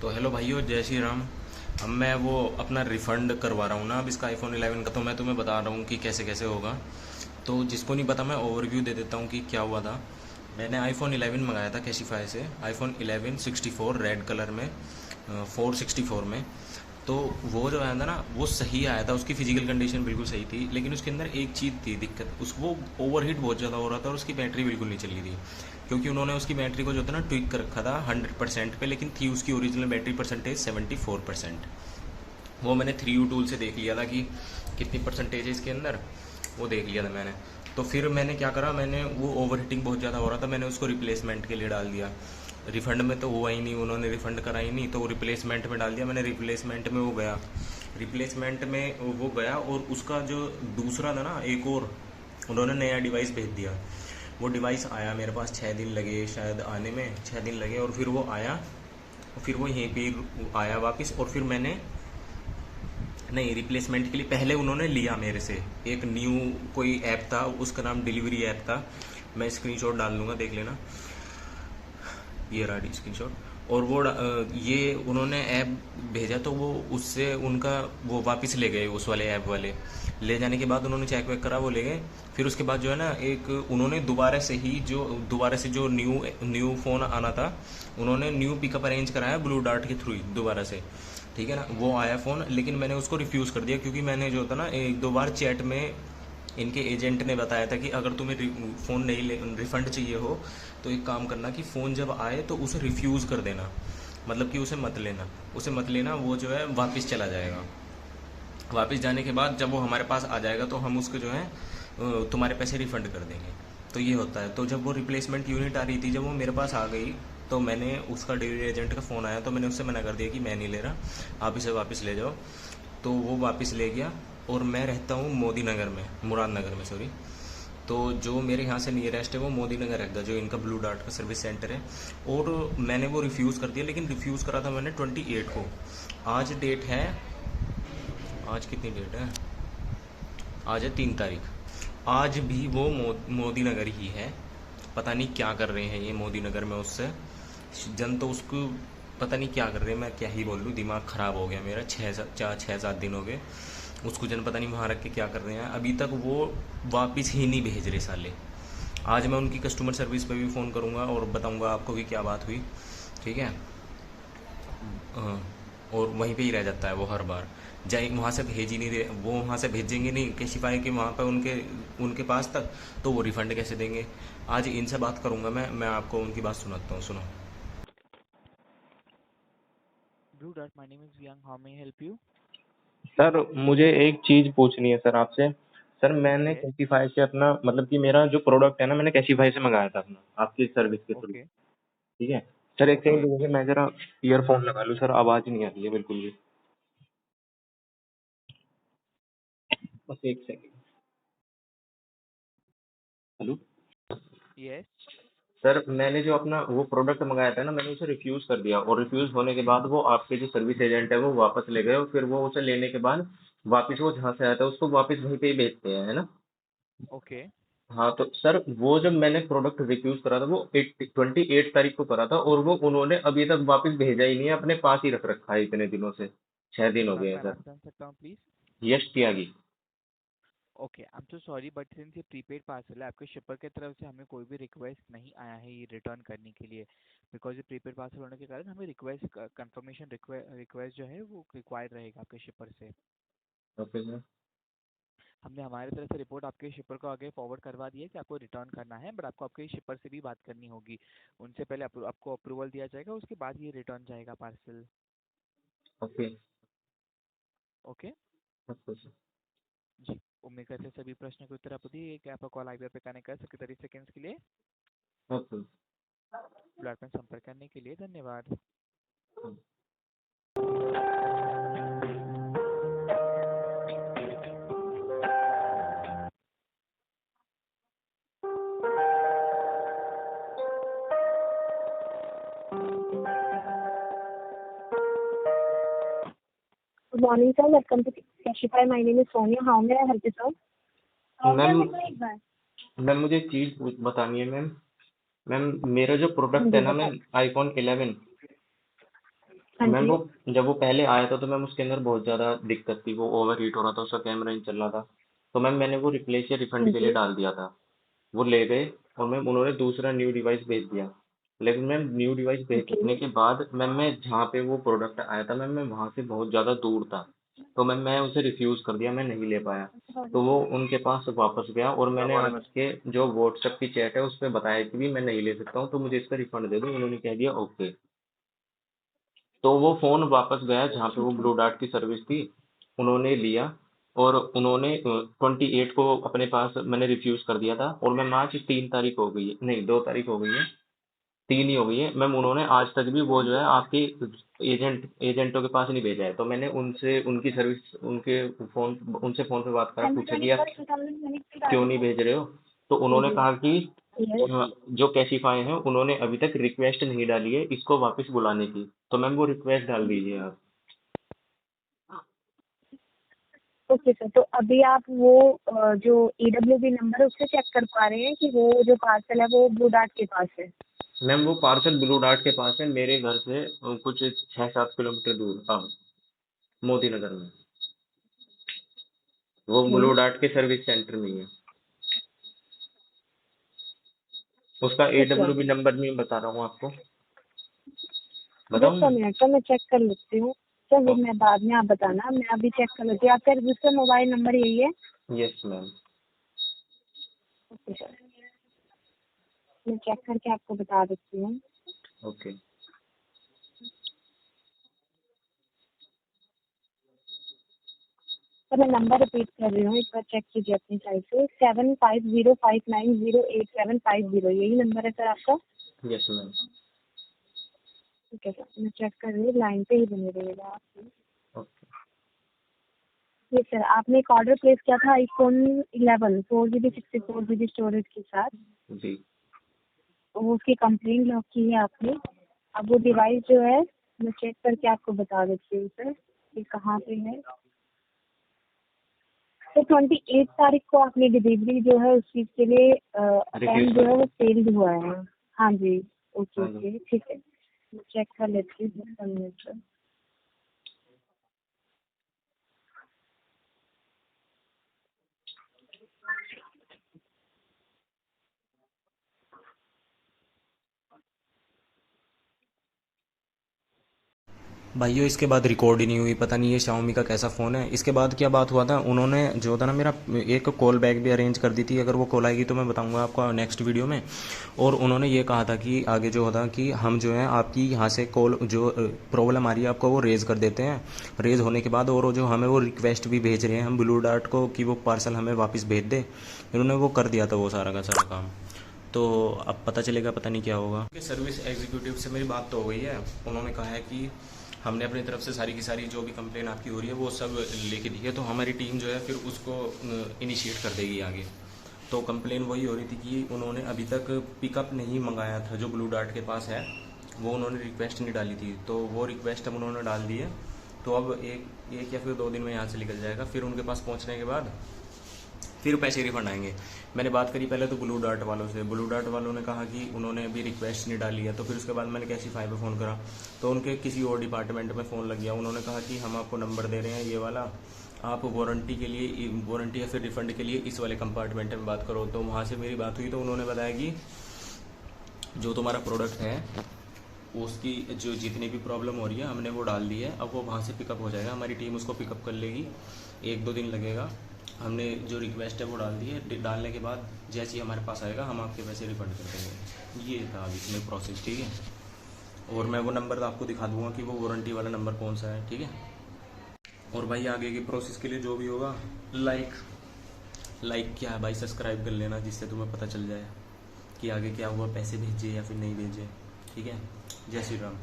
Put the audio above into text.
तो हेलो भाइयों, जय श्री राम। अब मैं वो अपना रिफ़ंड करवा रहा हूँ ना अब इसका आईफोन 11 का, तो मैं तुम्हें बता रहा हूँ कि कैसे कैसे होगा। तो जिसको नहीं पता मैं ओवरव्यू दे देता हूँ कि क्या हुआ था। मैंने आईफोन 11 मंगाया था कैशीफाई से, आईफोन 11 64 रेड कलर में, 464 में। तो वो जो आया था ना वो सही आया था, उसकी फिजिकल कंडीशन बिल्कुल सही थी, लेकिन उसके अंदर एक चीज़ थी दिक्कत, उस वो ओवरहीट बहुत ज़्यादा हो रहा था और उसकी बैटरी बिल्कुल नहीं चल रही थी। क्योंकि उन्होंने उसकी बैटरी को जो था ना ट्विक कर रखा था 100% पे, लेकिन थी उसकी ओरिजिनल बैटरी परसेंटेज 74%। वो मैंने 3U टूल से देख लिया था कि कितनी परसेंटेज है इसके अंदर, वो देख लिया था मैंने। तो फिर मैंने क्या करा, मैंने वो ओवर हीटिंग बहुत ज़्यादा हो रहा था, मैंने उसको रिप्लेसमेंट के लिए डाल दिया। रिफ़ंड में तो हुआ ही नहीं, उन्होंने रिफ़ंड करा ही नहीं, तो रिप्लेसमेंट में डाल दिया मैंने। रिप्लेसमेंट में वो गया, रिप्लेसमेंट में वो गया, और उसका जो दूसरा था ना एक और, उन्होंने नया डिवाइस भेज दिया। वो डिवाइस आया मेरे पास, 6 दिन लगे शायद आने में, 6 दिन लगे, और फिर वो आया, और फिर वो यहीं पे आया वापस। और फिर मैंने, नहीं, रिप्लेसमेंट के लिए पहले उन्होंने लिया मेरे से एक न्यू कोई ऐप था, उसका नाम डिलीवरी ऐप था। मैं स्क्रीनशॉट डाल दूंगा, देख लेना, ये रहा स्क्रीनशॉट। और वो ये उन्होंने ऐप भेजा, तो वो उससे उनका वो वापस ले गए, उस वाले ऐप वाले ले जाने के बाद उन्होंने चेक वेक करा, वो ले गए। फिर उसके बाद जो है ना, एक उन्होंने दोबारा से जो न्यू न्यू फ़ोन आना था, उन्होंने न्यू पिकअप अरेंज कराया ब्लू डार्ट के थ्रू ही दोबारा से। ठीक है ना, वो आया फ़ोन, लेकिन मैंने उसको रिफ्यूज़ कर दिया, क्योंकि मैंने जो था ना एक दो बार चैट में इनके एजेंट ने बताया था कि अगर तुम्हें फ़ोन नहीं ले रिफ़ंड चाहिए हो, तो एक काम करना कि फ़ोन जब आए तो उसे रिफ्यूज़ कर देना, मतलब कि उसे मत लेना, उसे मत लेना, वो जो है वापस चला जाएगा। वापस जाने के बाद जब वो हमारे पास आ जाएगा तो हम उसको जो है तुम्हारे पैसे रिफ़ंड कर देंगे। तो ये होता है। तो जब वो रिप्लेसमेंट यूनिट आ रही थी, जब वो मेरे पास आ गई, तो मैंने उसका डिलीवरी एजेंट का फ़ोन आया, तो मैंने उससे मना कर दिया कि मैं नहीं ले रहा, आप इसे वापस ले जाओ। तो वो वापस ले गया। और मैं रहता हूँ मोदी नगर में, मुराद नगर में, सॉरी। तो जो मेरे यहाँ से नियरेस्ट है वो मोदी नगर रहेगा, जो इनका ब्लू डार्ट का सर्विस सेंटर है। और मैंने वो रिफ्यूज़ कर दिया, लेकिन रिफ्यूज़ करा था मैंने 28 को। आज डेट है, आज कितनी डेट है, आज है 3 तारीख। आज भी वो मोदी नगर ही है। पता नहीं क्या कर रहे हैं ये मोदी नगर में उससे, जन तो उसको पता नहीं क्या कर रहे हैं, मैं क्या ही बोल लूँ, दिमाग ख़राब हो गया मेरा। 6-7 दिन हो गए उसको, जन पता नहीं वहाँ रख के क्या कर रहे हैं, अभी तक वो वापस ही नहीं भेज रहे साले। आज मैं उनकी कस्टमर सर्विस पे भी फ़ोन करूँगा और बताऊँगा आपको कि क्या बात हुई। ठीक है। हाँ, और वहीं पे ही रह जाता है वो हर बार। जाए वहाँ से भेज ही नहीं रहे, वो वहाँ से भेजेंगे नहीं कैशिफाई के वहाँ पर उनके उनके पास तक, तो वो रिफ़ंड कैसे देंगे। आज इनसे बात करूँगा मैं आपको उनकी बात सुनाता हूँ, सुनो। Blue Dart, my name is Yang. How may I help you? Sir मुझे एक चीज़ पूछनी है सर आपसे। सर मैंने Yes. कैशिफाई से अपना मतलब कि मेरा जो प्रोडक्ट है ना, मैंने कैशिफाई से मंगाया था अपना, आपकी सर्विस के थ्रू। Okay. ठीक है। सर एक सेकंड Okay. रुकिए, मैं ज़रा ईयरफ़ोन लगा लूँ सर, आवाज़ ही नहीं आ रही है बिल्कुल भी। बस एक सेकंड। हेलो। Yes. सर मैंने जो अपना वो प्रोडक्ट मंगाया था ना, मैंने उसे रिफ्यूज़ कर दिया, और रिफ्यूज़ होने के बाद वो आपके जो सर्विस एजेंट है वो वापस ले गए, और फिर वो उसे लेने के बाद वापस वो जहाँ से आया था उसको वापस वहीं पे ही भेजते हैं, है ना? Okay. हाँ, तो सर वो जब मैंने प्रोडक्ट रिफ्यूज़ करा था वो 28 तारीख को करा था, और वो उन्होंने अभी तक वापस भेजा ही नहीं है, अपने पास ही रख रखा है इतने दिनों से। 6 दिन हो गए हैं मैं सर। बात जान सकता हूँ please? Yash Tyagi. Okay. I'm so sorry, but since ये prepaid parcel है, आपके shipper की तरफ से हमें कोई भी request नहीं आया है ये return करने के लिए, because ये prepaid parcel होने के कारण हमें request confirmation request जो है वो required रहेगा आपके shipper से। Okay sir. हमने हमारी तरफ से रिपोर्ट आपके शिपर को आगे फॉरवर्ड करवा दी है कि आपको रिटर्न करना है, बट आपको आपके शिपर से भी बात करनी होगी। उनसे पहले आपको अप्रूवल दिया जाएगा, उसके बाद ये रिटर्न जाएगा parcel. Okay. Okay okay sir. जी। उम्मीद करते हैं सभी प्रश्नों के उत्तर आपको दिए। क्या आपका कॉल आईबीआर पे कनेक्ट कर सकते 30 सेकेंड्स के लिए? ओके। प्लेटफॉर्म संपर्क करने के लिए धन्यवाद। Good morning, sir. Welcome to Cashify. My name is Sonia. How may I help you, sir? Ma'am, ma'am मुझे एक चीज़ बतानी है मैम। मैम मेरा जो प्रोडक्ट है जी ना बताइए। मैम, आईफोन 11, हाँ मैम जी। वो जब वो पहले आया था तो मैम उसके अंदर बहुत ज़्यादा दिक्कत थी, वो ओवर हीट हो रहा था, उसका कैमरा नहीं चल रहा था। तो मैम मैंने वो रिप्लेस या हाँ रिफंड के लिए जी। डाल दिया था। वो ले गए और मैम उन्होंने दूसरा न्यू डिवाइस भेज दिया। लेकिन मैम न्यू डिवाइस ओके। भेजने के बाद मैम मैं जहाँ पे वो प्रोडक्ट आया था मैम मैं वहाँ से बहुत ज़्यादा दूर था। तो मैम मैं उसे रिफ्यूज़ कर दिया, मैं नहीं ले पाया। तो वो उनके पास वापस गया और मैंने आपके जो व्हाट्सएप की चैट है उस पे बताया कि भी मैं नहीं ले सकता हूँ, तो मुझे इसका रिफंड दे दो। उन्होंने कह दिया ओके। तो वो फ़ोन वापस गया जहाँ पे वो ठीक है। ब्लू डार्ट की सर्विस थी, उन्होंने लिया और उन्होंने 28 को अपने पास मैंने रिफ्यूज़ कर दिया था और मैम आज 3 तारीख हो गई है, नहीं 2 तारीख हो गई है, 3 ही हो गई है। मैम उन्होंने आज तक भी वो जो है आपके एजेंटों के पास नहीं भेजा है। तो मैंने उनसे उनकी सर्विस उनसे फ़ोन पे बात करा, पूछा कि यार क्यों नहीं भेज रहे हो? तो उन्होंने कहा कि यस। जो कैशिफाई हैं उन्होंने अभी तक रिक्वेस्ट नहीं डाली है इसको वापस बुलाने की। तो मैम वो रिक्वेस्ट डाल दीजिए आप। ओके सर, तो अभी आप वो जो EWB नंबर है उससे चेक कर पा रहे हैं कि वो जो पार्सल है वो ब्लू डार्ट के पास है? मैम वो पार्सल ब्लू डार्ट के पास है, मेरे घर से कुछ 6-7 किलोमीटर दूर, हाँ, मोदी नगर में। वो ओके। ब्लू डार्ट के सर्विस सेंटर में ही है। उसका ठीक है। AWB नंबर भी मैं बता रहा हूँ आपको, जस्ट बताऊँ? अ मिनट सर, मैं चेक कर लेती हूँ। सर वो ओके। मैं बाद में, आप बताना, मैं अभी चेक कर लेती हूँ। आपका रजिस्टर मोबाइल नंबर यही है? Yes ma'am. ओके सर, मैं चेक करके आपको बता देती हूँ। ओके। सर मैं नंबर रिपीट कर रही हूँ, एक बार चेक कीजिए अपनी साइड से। 7505908750, यही नंबर है सर आपका? Yes ma'am. ठीक है सर, मैं चेक कर रही हूँ, लाइन पे ही बने रहिएगा आप। ओके। ये सर, आपने एक ऑर्डर प्लेस किया था iPhone 11 4GB 64GB स्टोरेज के साथ। जी। वो उसकी कंप्लेंट लॉक की है आपने। अब वो डिवाइस जो है, मैं चेक करके आपको बता देती हूँ सर कि कहाँ पे है। तो 28 तारीख को आपने डिलीवरी जो है उस चीज़ के लिए रिफ्यूज़ अटेम्प्ट जो कर है दिया। वो फेल्ड हुआ है। हाँ जी। ओके हाँ जी। ओके, ठीक है, मैं चेक कर लेती हूँ, just a minute, sir। भाइयों इसके बाद रिकॉर्ड ही नहीं हुई, पता नहीं ये Xiaomi का कैसा फ़ोन है। इसके बाद क्या बात हुआ था, उन्होंने जो था ना मेरा एक कॉल बैक भी अरेंज कर दी थी, अगर वो कॉल आएगी तो मैं बताऊंगा आपको नेक्स्ट वीडियो में। और उन्होंने ये कहा था कि आगे जो होता कि हम जो है आपकी यहाँ से कॉल जो प्रॉब्लम आ रही है आपको वो रेज़ कर देते हैं। रेज़ होने के बाद और जो हमें वो रिक्वेस्ट भी भेज रहे हैं हम ब्लू डार्ट को कि वो पार्सल हमें वापस भेज दे। इन्होंने वो कर दिया था वो सारा का सारा काम। तो अब पता चलेगा, पता नहीं क्या होगा। सर्विस एग्जीक्यूटिव से मेरी बात तो हो गई है, उन्होंने कहा है कि हमने अपनी तरफ से सारी की सारी जो भी कंप्लेन आपकी हो रही है वो सब लेके दी है, तो हमारी टीम जो है फिर उसको इनिशिएट कर देगी आगे। तो कंप्लेन वही हो रही थी कि उन्होंने अभी तक पिकअप नहीं मंगाया था, जो ब्लू डार्ट के पास है वो उन्होंने रिक्वेस्ट नहीं डाली थी, तो वो रिक्वेस्ट अब उन्होंने डाल दी है। तो अब एक या फिर 2 दिन में यहाँ से निकल जाएगा, फिर उनके पास पहुँचने के बाद फिर पैसे रिफंड आएंगे। मैंने बात करी पहले तो ब्लू डार्ट वालों से, ब्लू डार्ट वालों ने कहा कि उन्होंने अभी रिक्वेस्ट नहीं डाली है। तो फिर उसके बाद मैंने कैशिफाई पे फ़ोन करा, तो उनके किसी और डिपार्टमेंट में फ़ोन लग गया। उन्होंने कहा कि हम आपको नंबर दे रहे हैं ये वाला, आप वारंटी के लिए, वारंटी या फिर रिफ़ंड के लिए इस वाले कंपार्टमेंट में बात करो। तो वहाँ से मेरी बात हुई तो उन्होंने बताया कि जो तुम्हारा प्रोडक्ट है उसकी जो जितनी भी प्रॉब्लम हो रही है हमने वो डाल दी है, अब वो वहाँ से पिकअप हो जाएगा, हमारी टीम उसको पिकअप कर लेगी। 1-2 दिन लगेगा। हमने जो रिक्वेस्ट है वो डाल दी है, डालने के बाद जैसे ही हमारे पास आएगा हम आपके पैसे रिफंड कर देंगे। ये था अभी इसमें प्रोसेस, ठीक है। और मैं वो नंबर आपको दिखा दूंगा कि वो वारंटी वाला नंबर कौन सा है, ठीक है। और भाई आगे की प्रोसेस के लिए जो भी होगा, लाइक क्या है भाई, सब्सक्राइब कर लेना जिससे तुम्हें पता चल जाए कि आगे क्या हुआ, पैसे भेजे या फिर नहीं भेजे, ठीक है। जय श्री राम।